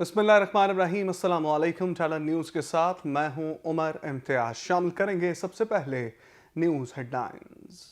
बिस्मिल्लाहिर्रहमानिर्रहीम, अस्सलाम वालेकुम। टैलेंट न्यूज़ के साथ मैं हूं उमर इम्तियाज। शामिल करेंगे सबसे पहले न्यूज़ हेडलाइंस।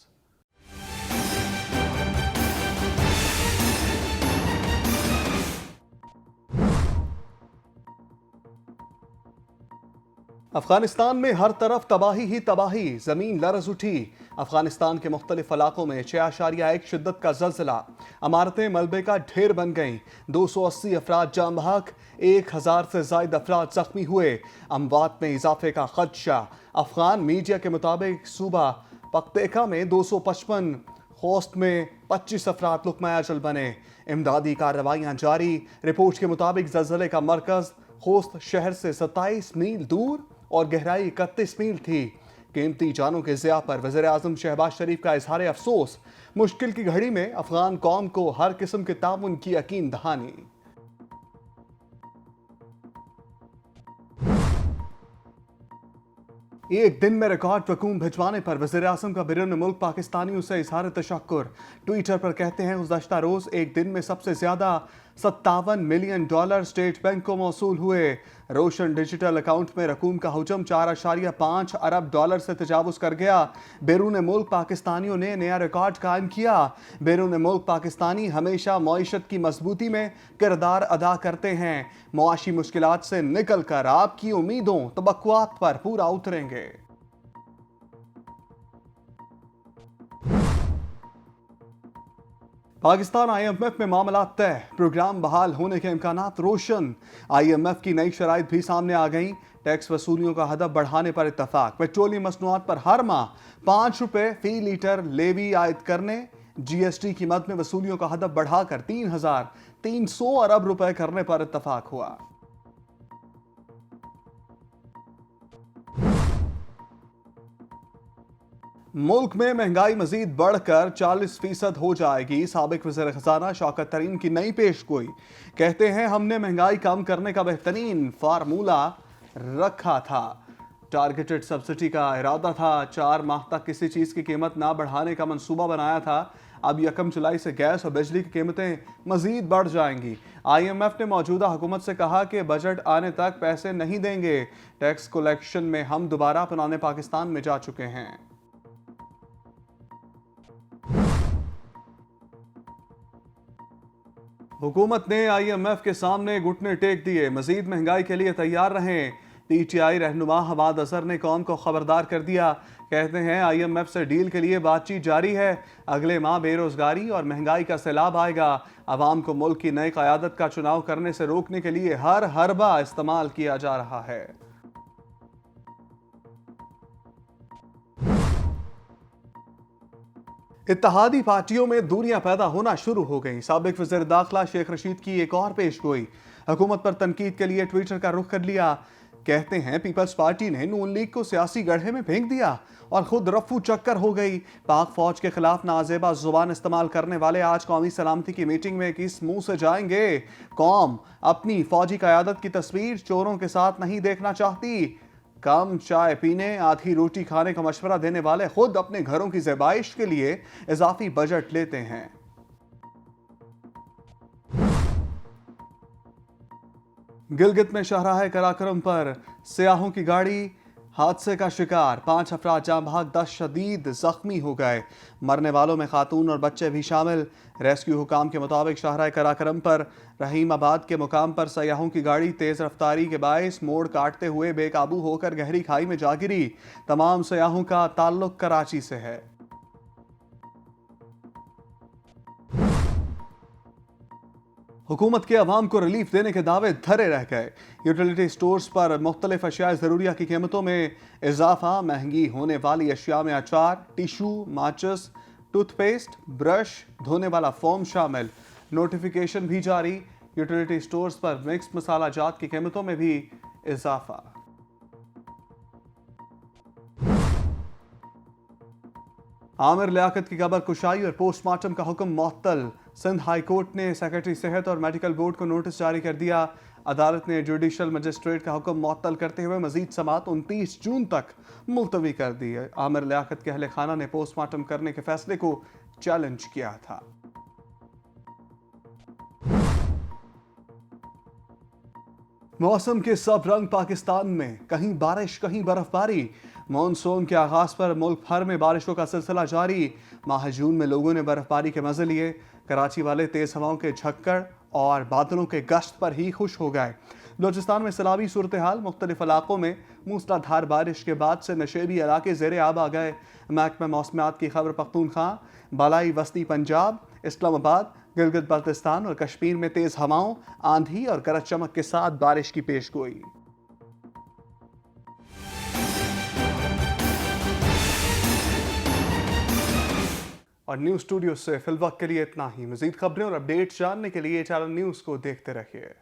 अफगानिस्तान में हर तरफ तबाही ही तबाही, जमीन लरज उठी। अफगानिस्तान के मुख्तलिफ इलाकों में 6.1 शिद्दत का जल्जला, इमारतें मलबे का ढेर बन गईं। 280 अफराद जाम बहक, 1000 से ज्यादा अफराद जख्मी हुए। अमवात में इजाफे का खदशा। अफगान मीडिया के मुताबिक सूबा पख्तेका में 255, खोस्त में 25 अफराद लुकमा अजल बने। इमदादी कार्रवाइयां जारी। रिपोर्ट के मुताबिक जल्जले का मरकज खोस्त शहर से 27 मील दूर और गहराई 31 मील थी। कीमती जानों के ज़िया पर वज़ीर आज़म शहबाज शरीफ का इजहार अफसोस। मुश्किल की घड़ी में अफगान कौम को हर किस्म के ताउन की यकीन दहानी। एक दिन में रिकॉर्ड रकूम भिजवाने पर वज़ीर आज़म का बैरून मुल्क पाकिस्तानियों से इजहार तशक्कुर। ट्विटर पर कहते हैं, गुज़श्ता रोज़ एक दिन में सबसे ज़्यादा $57 मिलियन स्टेट बैंक को मौसूल हुए। रोशन डिजिटल अकाउंट में रकूम का हुजम $4.5 अरब से तजावुज़ कर गया। बैरून मुल्क पाकिस्तानियों ने नया रिकॉर्ड कायम किया। बैरून मुल्क पाकिस्तानी हमेशा मईशत की मजबूती में किरदार अदा करते हैं। मुआशी मुश्किलात से निकल कर आपकी उम्मीदों तवक्कुआत पर पूरा उतरेंगे। पाकिस्तान IMF में मामला तय, प्रोग्राम बहाल होने के इम्कानात रोशन। IMF की नई शराइत भी सामने आ गई। टैक्स वसूलियों का हदफ बढ़ाने पर इत्तफाक। पेट्रोलियम मसनूआत पर हर माह ₹5 फी लीटर लेवी आयद करने। GST की मद में वसूलियों का हदफ बढ़ाकर 3,300 अरब रुपए करने पर इत्तफाक हुआ। मुल्क में महंगाई मजीद बढ़कर 40% हो जाएगी। साबिक वज़ीर खजाना शौकत तरीन की नई पेशगोई। कहते हैं, हमने महंगाई कम करने का बेहतरीन फार्मूला रखा था। टारगेटेड सब्सिडी का इरादा था। 4 माह तक किसी चीज़ की कीमत ना बढ़ाने का मंसूबा बनाया था। अब 1 जुलाई से गैस और बिजली की कीमतें मजीद बढ़ जाएंगी। IMF ने मौजूदा हुकूमत से कहा कि बजट आने तक पैसे नहीं देंगे। टैक्स कलेक्शन में हम दोबारा पुराने पाकिस्तान में जा चुके हैं। हुकूमत ने IMF के सामने घुटने टेक दिए। मजीद महंगाई के लिए तैयार रहें। PTI रहनुमा हमाद अजहर ने कौम को खबरदार कर दिया। कहते हैं, IMF से डील के लिए बातचीत जारी है। अगले माह बेरोजगारी और महंगाई का सैलाब आएगा। अवाम को मुल्क की नई क़यादत का चुनाव करने से रोकने के लिए हर हरबा इस्तेमाल किया जा रहा है। इत्तेहादी पार्टियों में दूरियां पैदा होना शुरू हो गई। साबिक वज़ीर दाखिला शेख रशीद की एक और पेशगोई। हुकूमत पर तनकीद के लिए ट्विटर का रुख कर लिया। कहते हैं, पीपल्स पार्टी ने नून लीग को सियासी गड्ढे में फेंक दिया और खुद रफू चक्कर हो गई। पाक फौज के खिलाफ नाजेबा जुबान इस्तेमाल करने वाले आज कौमी सलामती की मीटिंग में किस मुंह से जाएंगे? कौम अपनी फौजी क़यादत की तस्वीर चोरों के साथ नहीं देखना चाहती। कम चाय पीने, आधी रोटी खाने का मशवरा देने वाले खुद अपने घरों की ज़ेबाइश के लिए इजाफी बजट लेते हैं। गिलगित में शाहराह कराकरम पर सियाहों की गाड़ी हादसे का शिकार। 5 अफराद जाम बहक, 10 शदीद जख्मी हो गए। मरने वालों में खातून और बच्चे भी शामिल। रेस्क्यू हुकाम के मुताबिक शाहराह कराकरम पर रहीमाबाद के मुकाम पर सयाहों की गाड़ी तेज रफ्तारी के बायस मोड़ काटते हुए बेकाबू होकर गहरी खाई में जा गिरी। तमाम सयाहों का ताल्लुक कराची से है। हुकूमत के अवाम को रिलीफ देने के दावे धरे रह गए। यूटिलिटी स्टोर्स पर मुख्तलिफ अशिया ज़रूरिया की कीमतों में इजाफा। महंगी होने वाली अशिया में अचार, टिशू, माचिस, टूथपेस्ट, ब्रश, धोने वाला फोम शामिल। नोटिफिकेशन भी जारी। यूटिलिटी स्टोर्स पर मिक्स मसाला जात की कीमतों में भी इजाफा। आमिर लियाकत की कबर कुशाई और पोस्टमार्टम का हुक्म मुअत्तल। सिंध हाई कोर्ट ने सेक्रेटरी सेहत और मेडिकल बोर्ड को नोटिस जारी कर दिया। अदालत ने जुडिशल मजिस्ट्रेट का हुक्म मुअत्तल करते हुए मजीद समाअत 29 जून तक मुलतवी कर दी है। आमिर लियाकत के अहले खाना ने पोस्टमार्टम करने के फैसले को चैलेंज किया था। मौसम के सब रंग पाकिस्तान में, कहीं बारिश कहीं बर्फबारी। मॉनसून के आगाज पर मुल्क भर में बारिशों का सिलसिला जारी। माह जून में लोगों ने बर्फबारी के मजे लिए। कराची वाले तेज हवाओं के झक्कड़ और बादलों के गश्त पर ही खुश हो गए। बलूचिस्तान में सैलाबी सूरत हाल, मुख्तलिफ इलाकों में मूसलाधार बारिश के बाद से नशेबी इलाके ज़ेरे आब आ गए। महकमा मौसमियात की खबर पख्तूनख्वा, बालाई वस्ती पंजाब, इस्लामाबाद, गिलगित बल्तिस्तान और कश्मीर में तेज हवाओं, आंधी और गरज चमक के साथ बारिश की पेशगोई। और न्यूज़ स्टूडियो से फिलवक्त के लिए इतना ही। मजीद खबरें और अपडेट्स जानने के लिए चैनल न्यूज़ को देखते रहिए।